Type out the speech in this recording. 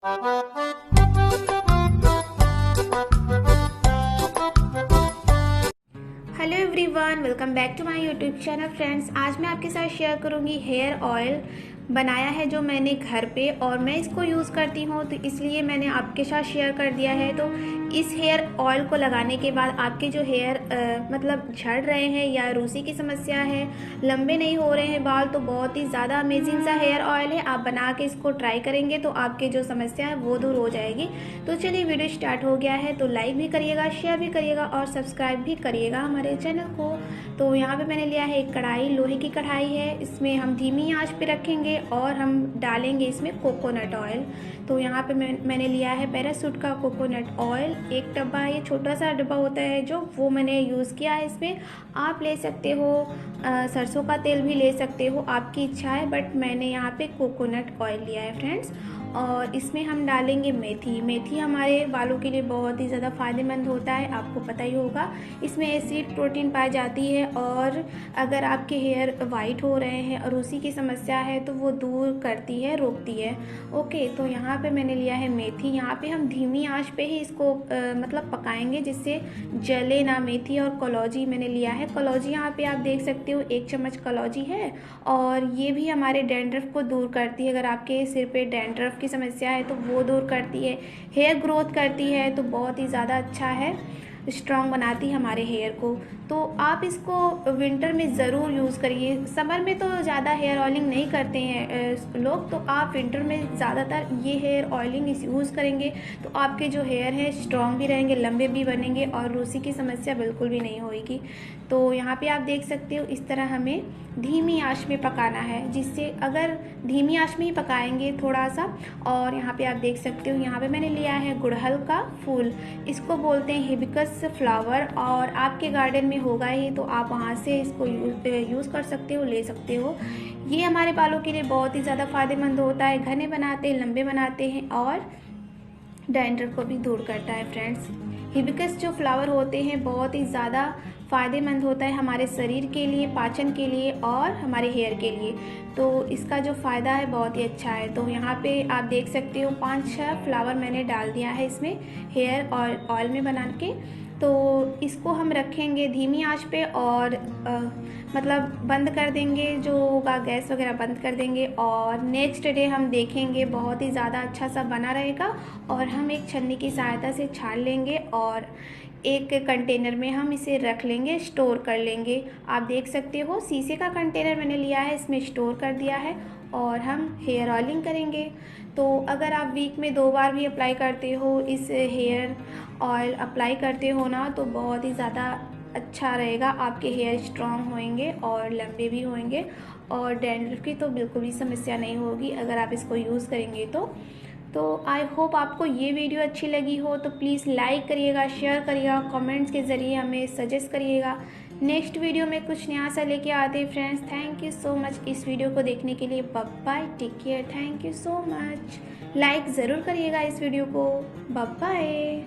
Hello everyone, welcome back to my YouTube channel. Friends, आज मैं आपके साथ शेयर करूंगी हेयर ऑयल बनाया है जो मैंने घर पे, और मैं इसको यूज़ करती हूँ तो इसलिए मैंने आपके साथ शेयर कर दिया है। तो इस हेयर ऑयल को लगाने के बाद आपके जो हेयर मतलब झड़ रहे हैं या रूसी की समस्या है, लंबे नहीं हो रहे हैं बाल, तो बहुत ही ज़्यादा अमेजिंग सा हेयर ऑयल है। आप बना के इसको ट्राई करेंगे तो आपके जो समस्या है वो दूर हो जाएगी। तो चलिए, वीडियो स्टार्ट हो गया है, तो लाइक भी करिएगा, शेयर भी करिएगा और सब्सक्राइब भी करिएगा हमारे चैनल को। तो यहाँ पे मैंने लिया है एक कढ़ाई, लोहे की कढ़ाई है। इसमें हम धीमी आंच पे रखेंगे और हम डालेंगे इसमें कोकोनट ऑयल। तो यहाँ पे मैंने लिया है पैराशूट का कोकोनट ऑयल, एक डब्बा। ये छोटा सा डब्बा होता है जो, वो मैंने यूज़ किया है इसमें। आप ले सकते हो सरसों का तेल भी ले सकते हो, आपकी इच्छा है, बट मैंने यहाँ पे कोकोनट ऑयल लिया है फ्रेंड्स। और इसमें हम डालेंगे मेथी। मेथी हमारे बालों के लिए बहुत ही ज़्यादा फ़ायदेमंद होता है, आपको पता ही होगा। इसमें एसिड प्रोटीन पाई जाती है, और अगर आपके हेयर वाइट हो रहे हैं और उसी की समस्या है तो वो दूर करती है, रोकती है। ओके, तो यहाँ पे मैंने लिया है मेथी। यहाँ पे हम धीमी आंच पे ही इसको मतलब पकाएंगे, जिससे जले ना। मेथी और कलौजी मैंने लिया है। कलौजी यहाँ पे आप देख सकते हो, 1 चम्मच कलौजी है, और ये भी हमारे डैंड्रफ को दूर करती है। अगर आपके सिर पे डैंड्रफ की समस्या है तो वो दूर करती है, हेयर ग्रोथ करती है, तो बहुत ही ज़्यादा अच्छा है, स्ट्रॉन्ग बनाती है हमारे हेयर को। तो आप इसको विंटर में ज़रूर यूज़ करिए। समर में तो ज़्यादा हेयर ऑयलिंग नहीं करते हैं लोग, तो आप विंटर में ज़्यादातर ये हेयर ऑयलिंग यूज़ करेंगे तो आपके जो हेयर है स्ट्रॉन्ग भी रहेंगे, लंबे भी बनेंगे, और रूसी की समस्या बिल्कुल भी नहीं होगी। तो यहाँ पे आप देख सकते हो, इस तरह हमें धीमी आंच में पकाना है, जिससे अगर धीमी आंच में ही पकाएंगे थोड़ा सा। और यहाँ पे आप देख सकते हो, यहाँ पे मैंने लिया है गुड़हल का फूल, इसको बोलते हैं हिबिस्कस फ्लावर, और आपके गार्डन में होगा ही तो आप वहाँ से इसको यूज़ कर सकते हो, ले सकते हो। ये हमारे बालों के लिए बहुत ही ज़्यादा फ़ायदेमंद होता है, घने बनाते हैं, लंबे बनाते हैं, और डैंड्रफ को भी दूर करता है फ्रेंड्स। हिबिस्कस जो फ्लावर होते हैं बहुत ही ज़्यादा फ़ायदेमंद होता है हमारे शरीर के लिए, पाचन के लिए, और हमारे हेयर के लिए। तो इसका जो फ़ायदा है बहुत ही अच्छा है। तो यहाँ पे आप देख सकते हो 5-6 फ्लावर मैंने डाल दिया है इसमें हेयर ऑयल में बना के। तो इसको हम रखेंगे धीमी आंच पे, और मतलब बंद कर देंगे, जो होगा गैस वगैरह बंद कर देंगे, और नेक्स्ट डे हम देखेंगे बहुत ही ज़्यादा अच्छा सा बना रहेगा। और हम एक छन्नी की सहायता से छान लेंगे, और एक कंटेनर में हम इसे रख लेंगे, स्टोर कर लेंगे। आप देख सकते हो, शीशे का कंटेनर मैंने लिया है, इसमें स्टोर कर दिया है, और हम हेयर ऑयलिंग करेंगे। तो अगर आप वीक में 2 बार भी अप्लाई करते हो, इस हेयर ऑयल अप्लाई करते हो ना, तो बहुत ही ज़्यादा अच्छा रहेगा। आपके हेयर स्ट्रॉन्ग होंगे और लंबे भी होंगे, और डैंड्रफ की तो बिल्कुल भी समस्या नहीं होगी अगर आप इसको यूज़ करेंगे तो आई होप आपको ये वीडियो अच्छी लगी हो। तो प्लीज़ लाइक करिएगा, शेयर करिएगा, कमेंट्स के ज़रिए हमें सजेस्ट करिएगा। नेक्स्ट वीडियो में कुछ नया सा लेके आते हैं friends. Thank you so much इस वीडियो को देखने के लिए। Bye bye, take care, thank you so much. Like ज़रूर करिएगा इस वीडियो को। Bye bye.